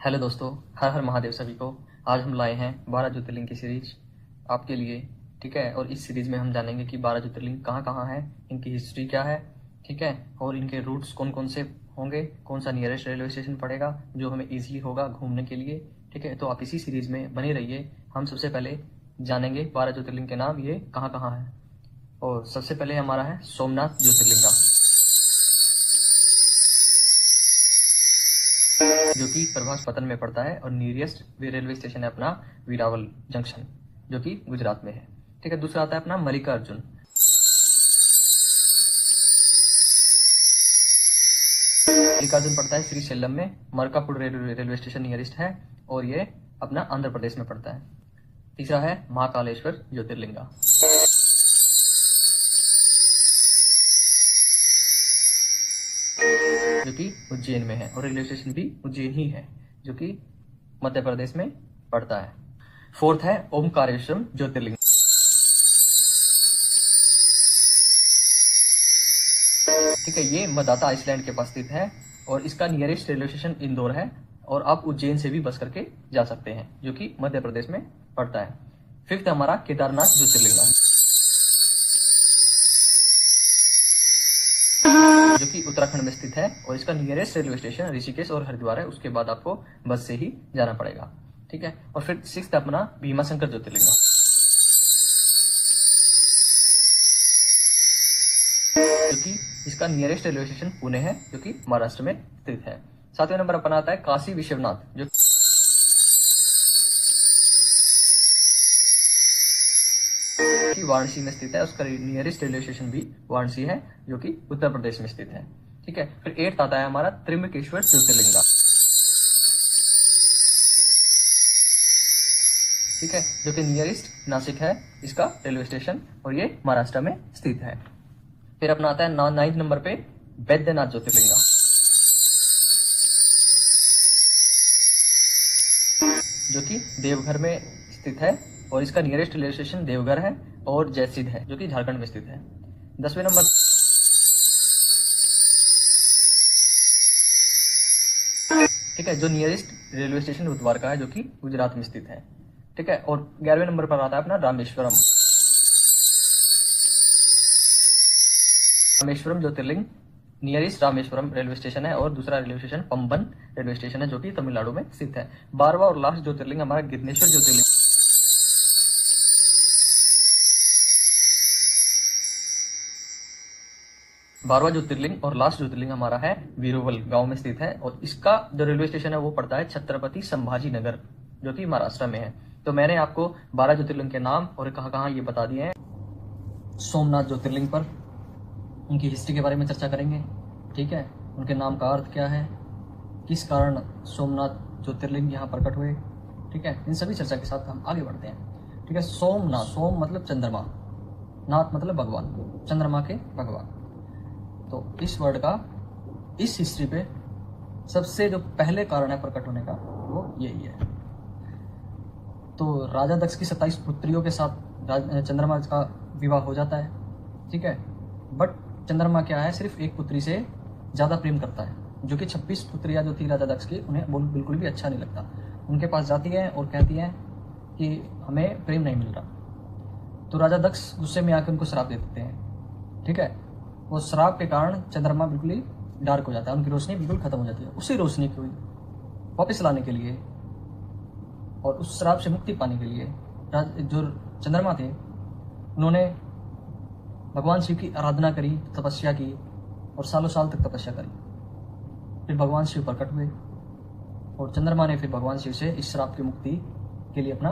Hello दोस्तों, हर हर महादेव सभी को। आज हम लाए हैं 12 ज्योतिर्लिंग की सीरीज आपके लिए। ठीक है, और इस सीरीज में हम जानेंगे कि 12 ज्योतिर्लिंग कहाँ कहाँ हैं, इनकी हिस्ट्री क्या है। ठीक है, और इनके रूट्स कौन कौन से होंगे, कौन सा नियरेस्ट रेलवे स्टेशन पड़ेगा जो हमें ईजिली होगा घूमने के लिए। ठीक है, तो आप इसी सीरीज में बने रहिए। हम सबसे पहले जानेंगे 12 ज्योतिर्लिंग के नाम, ये कहाँ कहाँ हैं। और सबसे पहले हमारा है सोमनाथ ज्योतिर्लिंगा, जो कि प्रभास पतन में पड़ता है, और नियरेस्ट रेलवे स्टेशन है अपना वीरावल जंक्शन, जो कि गुजरात में है। ठीक है, दूसरा आता है अपना मल्लिकार्जुन। मल्लिकार्जुन पड़ता है श्रीशैलम में, मरकापुर रेलवे स्टेशन नियरेस्ट है, और ये अपना आंध्र प्रदेश में पड़ता है। तीसरा है महाकालेश्वर ज्योतिर्लिंगा, जो कि उज्जैन में है, और रेलवे स्टेशन भी उज्जैन ही है, जो कि मध्य प्रदेश में पड़ता है। फोर्थ है ओमकारेश्वर ज्योतिर्लिंग, ठीक है, ये मदाता आइसलैंड के पास स्थित है, और इसका नियरेस्ट रेलवे स्टेशन इंदौर है, और आप उज्जैन से भी बस करके जा सकते हैं, जो कि मध्य प्रदेश में पड़ता है। फिफ्थ हमारा केदारनाथ ज्योतिर्लिंगा, जो कि उत्तराखंड में स्थित है, और इसका नियरेस्ट रेलवे स्टेशन ऋषिकेश और हरिद्वार है। उसके बाद आपको बस से ही जाना पड़ेगा। ठीक है, और फिर सिक्स्थ अपना भीमाशंकर ज्योतिर्लिंगा, जो कि इसका नियरेस्ट रेलवे स्टेशन पुणे है, जो कि महाराष्ट्र में स्थित है। सातवें नंबर अपना आता है काशी विश्वनाथ, जो कि वाराणसी में स्थित है। उसका नियरेस्ट रेलवे स्टेशन भी वाराणसी है, जो कि उत्तर प्रदेश में स्थित है। ठीक है, फिर एट्थ आता है हमारा त्र्यंबकेश्वर ज्योतिर्लिंगा, ठीक है, जो कि नियरेस्ट नासिक है इसका रेलवे स्टेशन, और ये महाराष्ट्र में स्थित है। फिर अपना आता है नाइन्थ नंबर पे बैद्यनाथ ज्योतिर्लिंगा, जो कि देवघर में स्थित है, और इसका नियरेस्ट रेलवे स्टेशन देवघर है और जैसिद है, जो कि झारखंड में स्थित है। 10वें नंबर ठीक है, जो नियरेस्ट रेलवे स्टेशन बुधवार का है, जो कि गुजरात में स्थित है। ठीक है, और 11वें नंबर पर आता है अपना रामेश्वरम। रामेश्वरम ज्योतिर्लिंग नियरेस्ट रामेश्वरम रेलवे स्टेशन है, और दूसरा railway station Pamban railway station है, जो कि तमिलनाडु में स्थित है। 12वां और लास्ट ज्योतिर्लिंग हमारा गिद्धनेश्वर ज्योतिर्लिंग, 12वां ज्योतिर्लिंग और लास्ट ज्योतिर्लिंग हमारा है वीरोवल गांव में स्थित है, और इसका जो रेलवे स्टेशन है वो पड़ता है छत्रपति संभाजी नगर, जो कि महाराष्ट्र में है। तो मैंने आपको 12 ज्योतिर्लिंग के नाम और कहाँ कहाँ ये बता दिए हैं। सोमनाथ ज्योतिर्लिंग पर उनकी हिस्ट्री के बारे में चर्चा करेंगे। ठीक है, उनके नाम का अर्थ क्या है, किस कारण सोमनाथ ज्योतिर्लिंग यहाँ प्रकट हुए। ठीक है, इन सभी चर्चा के साथ हम आगे बढ़ते हैं। ठीक है, सोमनाथ, सोम मतलब चंद्रमा, नाथ मतलब भगवान, चंद्रमा के भगवान। तो इस वर्ड का इस हिस्ट्री पे सबसे जो पहले कारण है प्रकट होने का, वो यही है। तो राजा दक्ष की 27 पुत्रियों के साथ चंद्रमा का विवाह हो जाता है। ठीक है, बट चंद्रमा क्या है, सिर्फ एक पुत्री से ज़्यादा प्रेम करता है, जो कि 26 पुत्रियां जो थी राजा दक्ष की, उन्हें बिल्कुल भी अच्छा नहीं लगता। उनके पास जाती है और कहती है कि हमें प्रेम नहीं मिल रहा। तो राजा दक्ष गुस्से में आकर उनको श्राप दे देते हैं। ठीक है, वो श्राप के कारण चंद्रमा बिल्कुल ही डार्क हो जाता है, उनकी रोशनी बिल्कुल खत्म हो जाती है। उसी रोशनी को वापस लाने के लिए और उस श्राप से मुक्ति पाने के लिए जो चंद्रमा थे, उन्होंने भगवान शिव की आराधना करी, तपस्या की, और सालों साल तक तपस्या करी। फिर भगवान शिव प्रकट हुए, और चंद्रमा ने फिर भगवान शिव से इस श्राप की मुक्ति के लिए अपना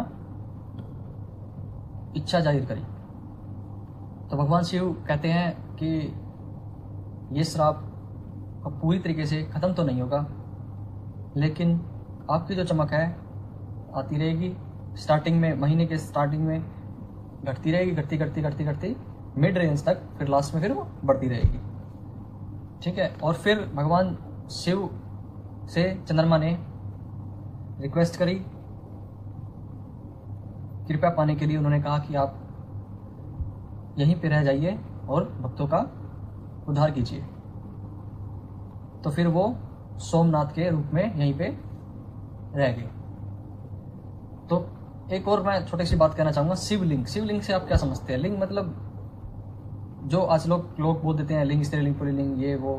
इच्छा जाहिर करी। तो भगवान शिव कहते हैं कि ये श्राप अब पूरी तरीके से खत्म तो नहीं होगा, लेकिन आपकी जो चमक है आती रहेगी। स्टार्टिंग में, महीने के स्टार्टिंग में घटती रहेगी, घटती मिड रेंज तक, फिर लास्ट में फिर वो बढ़ती रहेगी। ठीक है, और फिर भगवान शिव से चंद्रमा ने रिक्वेस्ट करी, कृपया पाने के लिए। उन्होंने कहा कि आप यहीं पे रह जाइए और भक्तों का उद्धार कीजिए। तो फिर वो सोमनाथ के रूप में यहीं पे रह गए। तो एक और मैं छोटी सी बात कहना चाहूँगा, शिवलिंग। शिवलिंग से आप क्या समझते हैं? लिंग मतलब जो आज लोग बोल देते हैं लिंग, स्त्रीलिंग, पुल्लिंग, ये वो,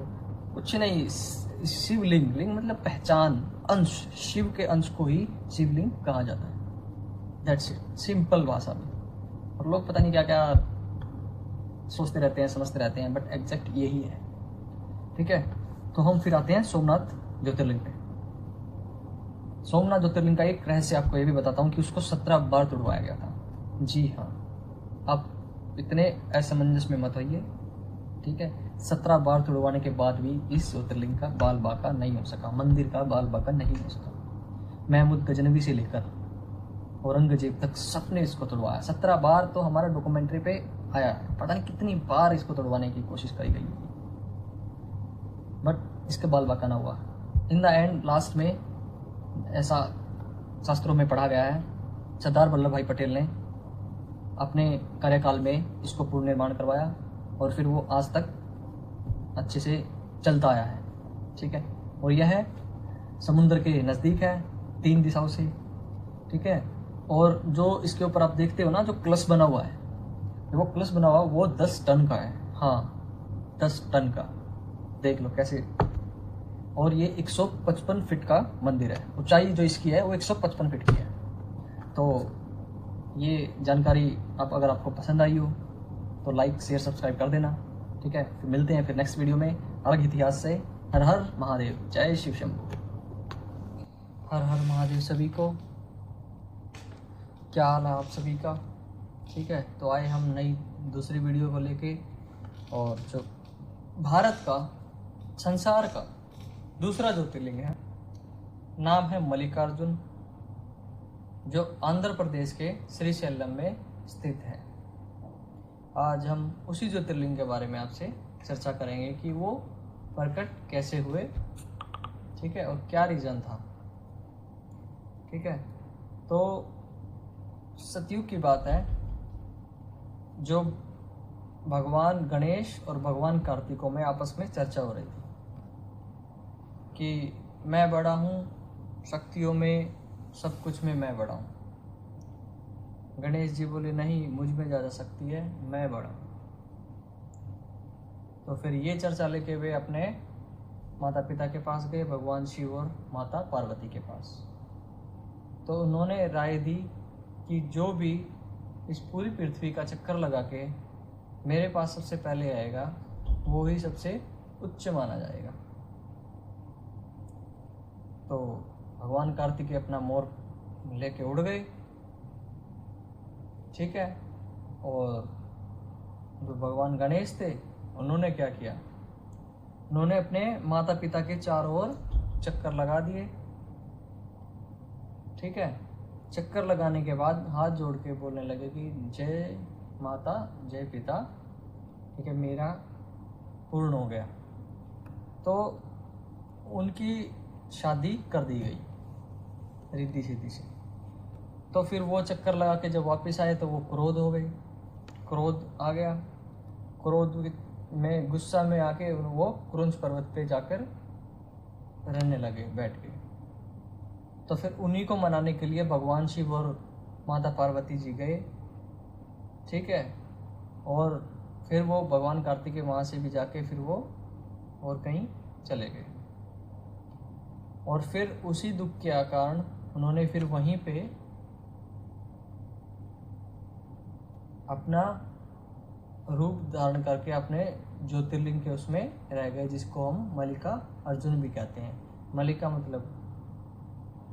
कुछ नहीं। शिवलिंग, लिंग मतलब पहचान, अंश, शिव के अंश को ही शिवलिंग कहा जाता है। दैट्स इट, सिंपल भाषा में। और लोग पता नहीं क्या क्या सोचते रहते हैं, समझते रहते हैं, बट एग्जैक्ट यही है। ठीक है, तो हम फिर आते हैं सोमनाथ ज्योतिर्लिंग पे। सोमनाथ ज्योतिर्लिंग का एक रहस्य आपको ये भी बताता हूँ कि उसको 17 बार तुड़वाया गया था। जी हाँ, आप इतने असमंजस में मत होइए। ठीक है, 17 बार तुड़वाने के बाद भी इस ज्योतिर्लिंग का बाल बाका नहीं हो सका, मंदिर का बाल बाका नहीं हो सका। महमूद गजनवी से लेकर औरंगजेब तक सबने इसको तुड़वाया। 17 बार तो हमारा डॉक्यूमेंट्री पे आया है, पता नहीं कितनी बार इसको तुड़वाने की कोशिश करी गई, बट इसके बाल बाका ना हुआ। इन द एंड लास्ट में ऐसा शास्त्रों में पढ़ा गया है, सरदार वल्लभ भाई पटेल ने अपने कार्यकाल में इसको पूर्ण निर्माण करवाया और फिर वो आज तक अच्छे से चलता आया है। ठीक है, और यह है समुद्र के नज़दीक है, 3 दिशाओं से। ठीक है, और जो इसके ऊपर आप देखते हो ना, जो कलश बना हुआ है, वो कलश बना हुआ वो 10 टन का है। हाँ, 10 टन का, देख लो कैसे। और ये 155 फीट का मंदिर है। ऊंचाई जो इसकी है वो 155 फीट की है। तो ये जानकारी अगर आपको पसंद आई हो तो लाइक, शेयर, सब्सक्राइब कर देना। ठीक है, फिर मिलते हैं फिर नेक्स्ट वीडियो में अलग इतिहास से। हर हर महादेव, जय शिव शंभू। हर हर महादेव सभी को। क्या हाल है आप सभी का? ठीक है, तो आए हम नई दूसरी वीडियो को लेके, और जो भारत का, संसार का दूसरा ज्योतिर्लिंग है, नाम है मल्लिकार्जुन, जो आंध्र प्रदेश के श्रीशैलम में स्थित है। आज हम उसी ज्योतिर्लिंग के बारे में आपसे चर्चा करेंगे कि वो प्रकट कैसे हुए। ठीक है, और क्या रीज़न था। ठीक है, तो सतयुग की बात है, जो भगवान गणेश और भगवान कार्तिकों में आपस में चर्चा हो रही थी कि मैं बड़ा हूँ, शक्तियों में, सब कुछ में मैं बड़ा हूँ। गणेश जी बोले नहीं, मुझ में ज़्यादा शक्ति है, मैं बड़ा हूँ। तो फिर ये चर्चा लेके वे अपने माता पिता के पास गए, भगवान शिव और माता पार्वती के पास। तो उन्होंने राय दी कि जो भी इस पूरी पृथ्वी का चक्कर लगा के मेरे पास सबसे पहले आएगा, वो ही सबसे उच्च माना जाएगा। तो भगवान कार्तिकेय अपना मोर लेके उड़ गए। ठीक है, और जो भगवान गणेश थे, उन्होंने क्या किया, उन्होंने अपने माता पिता के चारों ओर चक्कर लगा दिए। ठीक है, चक्कर लगाने के बाद हाथ जोड़ के बोलने लगे कि जय माता, जय पिता। ठीक है, मेरा पूर्ण हो गया। तो उनकी शादी कर दी गई रिद्धि सिद्धि से। तो फिर वो चक्कर लगा के जब वापस आए तो वो क्रोध हो गए, क्रोध आ गया। क्रोध में, गुस्सा में आके वो क्रुंज पर्वत पे जाकर रहने लगे, बैठ के। तो फिर उन्हीं को मनाने के लिए भगवान शिव और माता पार्वती जी गए। ठीक है, और फिर वो भगवान कार्तिकेय वहाँ से भी जाके फिर वो और कहीं चले गए। और फिर उसी दुख के कारण उन्होंने फिर वहीं पे अपना रूप धारण करके अपने ज्योतिर्लिंग के उसमें रह गए, जिसको हम मल्लिका अर्जुन भी कहते हैं। मल्लिका मतलब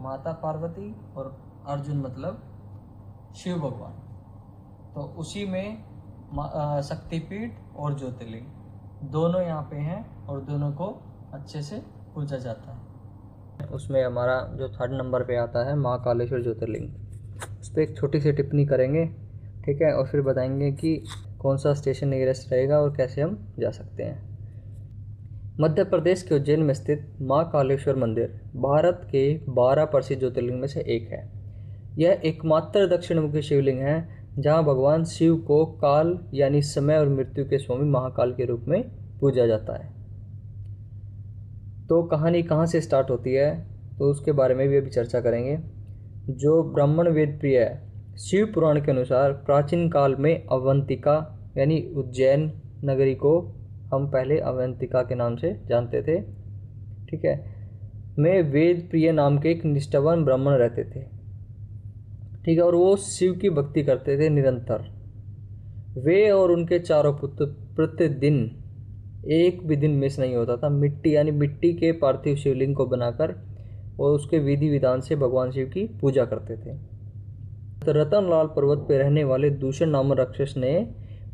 माता पार्वती और अर्जुन मतलब शिव भगवान। तो उसी में शक्तिपीठ और ज्योतिर्लिंग दोनों यहाँ पे हैं और दोनों को अच्छे से पूजा जाता है। उसमें हमारा जो 3rd नंबर पे आता है महाकालेश्वर ज्योतिर्लिंग, उस पर एक छोटी सी टिप्पणी करेंगे। ठीक है, और फिर बताएंगे कि कौन सा स्टेशन नियरेस्ट रहेगा और कैसे हम जा सकते हैं। मध्य प्रदेश के उज्जैन में स्थित महाकालेश्वर मंदिर भारत के 12 प्रसिद्ध ज्योतिर्लिंग में से एक है। यह एकमात्र दक्षिण मुखी शिवलिंग है जहां भगवान शिव को काल यानी समय और मृत्यु के स्वामी महाकाल के रूप में पूजा जाता है। तो कहानी कहाँ से स्टार्ट होती है तो उसके बारे में भी अभी चर्चा करेंगे। जो ब्राह्मण वेद प्रिय है, शिव पुराण के अनुसार प्राचीन काल में अवंतिका यानी उज्जैन नगरी को हम पहले अवंतिका के नाम से जानते थे, ठीक है, में वेद प्रिय नाम के एक निष्ठावान ब्राह्मण रहते थे, ठीक है, और वो शिव की भक्ति करते थे निरंतर। वे और उनके चारों पुत्र प्रतिदिन एक भी दिन मिस नहीं होता था मिट्टी यानी मिट्टी के पार्थिव शिवलिंग को बनाकर और उसके विधि विधान से भगवान शिव की पूजा करते थे। रतनलाल पर्वत पर रहने वाले दूषण नामक राक्षस ने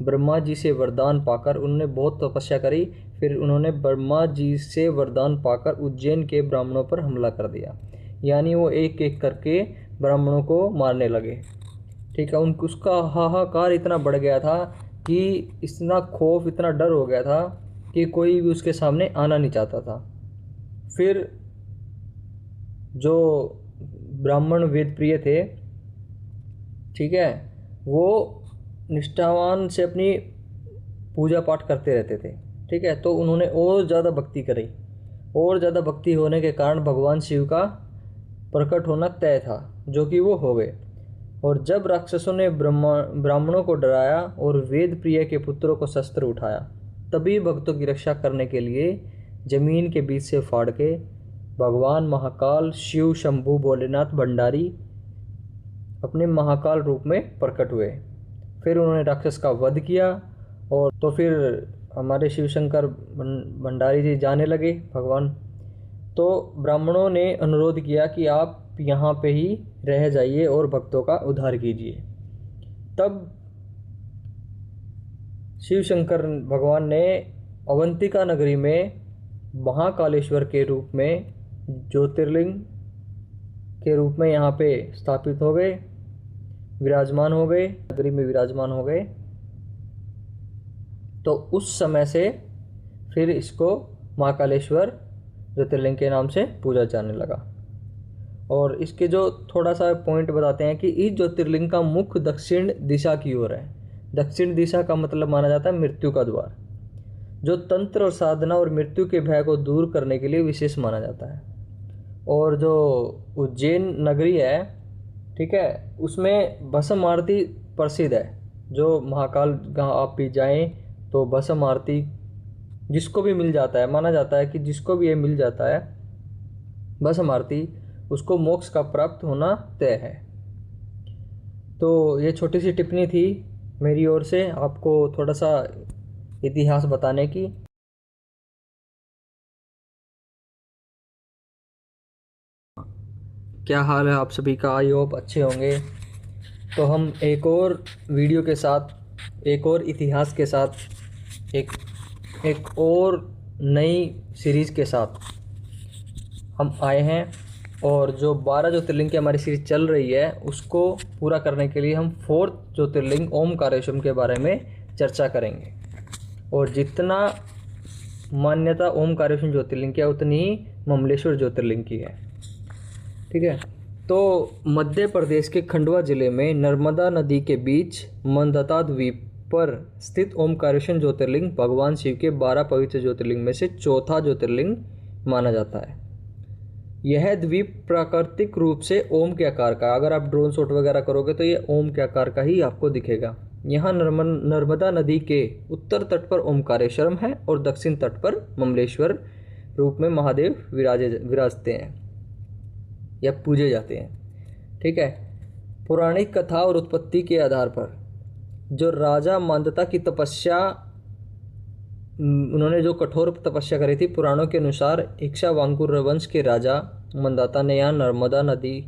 ब्रह्मा जी से वरदान पाकर, उन्होंने बहुत तपस्या करी, फिर उन्होंने ब्रह्मा जी से वरदान पाकर उज्जैन के ब्राह्मणों पर हमला कर दिया। यानी वो एक एक करके ब्राह्मणों को मारने लगे, ठीक है। उसका हाहाकार इतना बढ़ गया था कि इतना खौफ, इतना डर हो गया था कि कोई भी उसके सामने आना नहीं चाहता था। फिर जो ब्राह्मण वेद प्रिय थे, ठीक है, वो निष्ठावान से अपनी पूजा पाठ करते रहते थे, ठीक है, तो उन्होंने और ज़्यादा भक्ति करी, और ज़्यादा भक्ति होने के कारण भगवान शिव का प्रकट होना तय था, जो कि वो हो गए। और जब राक्षसों ने ब्राह्मणों को डराया और वेद प्रिय के पुत्रों को शस्त्र उठाया, तभी भक्तों की रक्षा करने के लिए जमीन के बीच से फाड़ के भगवान महाकाल शिव शंभु भोलेनाथ भंडारी अपने महाकाल रूप में प्रकट हुए। फिर उन्होंने राक्षस का वध किया, और तो फिर हमारे शिव शंकर भंडारी जी जाने लगे भगवान। तो ब्राह्मणों ने अनुरोध किया कि आप यहाँ पे ही रह जाइए और भक्तों का उद्धार कीजिए। तब शिव शंकर भगवान ने अवंतिका नगरी में महाकालेश्वर के रूप में, ज्योतिर्लिंग के रूप में यहाँ पे स्थापित हो गए, विराजमान हो गए, नगरी में विराजमान हो गए। तो उस समय से फिर इसको महाकालेश्वर ज्योतिर्लिंग के नाम से पूजा जाने लगा। और इसके जो थोड़ा सा पॉइंट बताते हैं कि इस ज्योतिर्लिंग का मुख दक्षिण दिशा की ओर है। दक्षिण दिशा का मतलब माना जाता है मृत्यु का द्वार, जो तंत्र और साधना और मृत्यु के भय को दूर करने के लिए विशेष माना जाता है। और जो उज्जैन नगरी है, ठीक है, उसमें भस्म आरती प्रसिद्ध है। जो महाकाल आप भी जाएं तो भस्म आरती जिसको भी मिल जाता है, माना जाता है कि जिसको भी ये मिल जाता है भस्म आरती, उसको मोक्ष का प्राप्त होना तय है। तो ये छोटी सी टिप्पणी थी मेरी ओर से आपको थोड़ा सा इतिहास बताने की। क्या हाल है आप सभी का? आई होप अच्छे होंगे। तो हम एक और वीडियो के साथ, एक और इतिहास के साथ, एक और नई सीरीज़ के साथ हम आए हैं। और जो 12 ज्योतिर्लिंग की हमारी सीरीज चल रही है, उसको पूरा करने के लिए हम 4th ज्योतिर्लिंग ओमकारेश्वर के बारे में चर्चा करेंगे। और जितना मान्यता ओमकारेश्वर ज्योतिर्लिंग की है, उतनी ही ममलेश्वर ज्योतिर्लिंग की है, ठीक है। तो मध्य प्रदेश के खंडवा जिले में नर्मदा नदी के बीच मंदता द्वीप पर स्थित ओमकारेश्वर ज्योतिर्लिंग भगवान शिव के 12 पवित्र ज्योतिर्लिंग में से चौथा ज्योतिर्लिंग माना जाता है। यह द्वीप प्राकृतिक रूप से ओम के आकार का, अगर आप ड्रोन शॉट वगैरह करोगे तो ये ओम के आकार का ही आपको दिखेगा। यहाँ नर्मदा नदी के उत्तर तट पर ओमकारेश्वरम है और दक्षिण तट पर ममलेश्वर रूप में महादेव विराजते हैं या पूजे जाते हैं, ठीक है। पौराणिक कथा और उत्पत्ति के आधार पर जो राजा मंदता की तपस्या, उन्होंने जो कठोर तपस्या करी थी, पुराणों के अनुसार इक्ष्वाकुर वंश के राजा मंदाता ने यहाँ नर्मदा नदी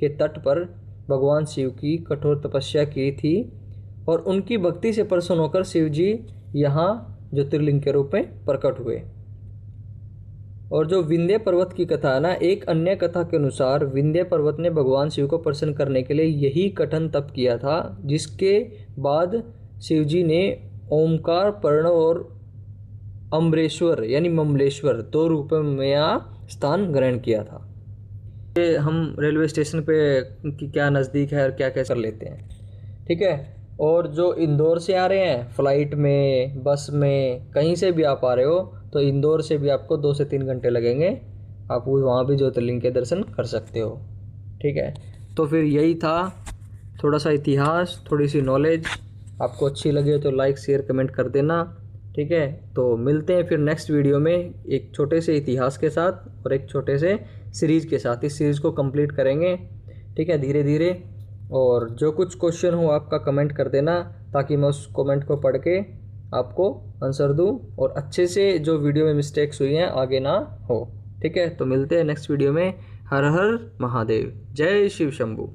के तट पर भगवान शिव की कठोर तपस्या की थी और उनकी भक्ति से प्रसन्न होकर शिव जी यहाँ ज्योतिर्लिंग के रूप में प्रकट हुए। और जो विंध्य पर्वत की कथा है ना, एक अन्य कथा के अनुसार विंध्य पर्वत ने भगवान शिव को प्रसन्न करने के लिए यही कठिन तप किया था, जिसके बाद शिव जी ने ओमकार, प्रणव और अम्बरेश्वर यानी ममलेश्वर 2 रूपों में यहाँ स्थान ग्रहण किया था। ये हम रेलवे स्टेशन पे कि क्या नज़दीक है और क्या क्या कर लेते हैं, ठीक है। और जो इंदौर से आ रहे हैं फ़्लाइट में, बस में, कहीं से भी आप आ रहे हो, तो इंदौर से भी आपको 2 से 3 घंटे लगेंगे आप वहाँ भी ज्योतिर्लिंग के दर्शन कर सकते हो। ठीक है, तो फिर यही था, थोड़ा सा इतिहास, थोड़ी सी नॉलेज। आपको अच्छी लगे तो लाइक शेयर कमेंट कर देना। ठीक है, तो मिलते हैं फिर नेक्स्ट वीडियो में एक छोटे से इतिहास के साथ और एक छोटे से सीरीज़ के साथ। इस सीरीज़ को कंप्लीट करेंगे, ठीक है, धीरे धीरे। और जो कुछ क्वेश्चन हो आपका कमेंट कर देना, ताकि मैं उस कमेंट को पढ़ के आपको आंसर दूं और अच्छे से जो वीडियो में मिस्टेक्स हुई हैं आगे ना हो। ठीक है, तो मिलते हैं नेक्स्ट वीडियो में। हर हर महादेव, जय शिव शंभू।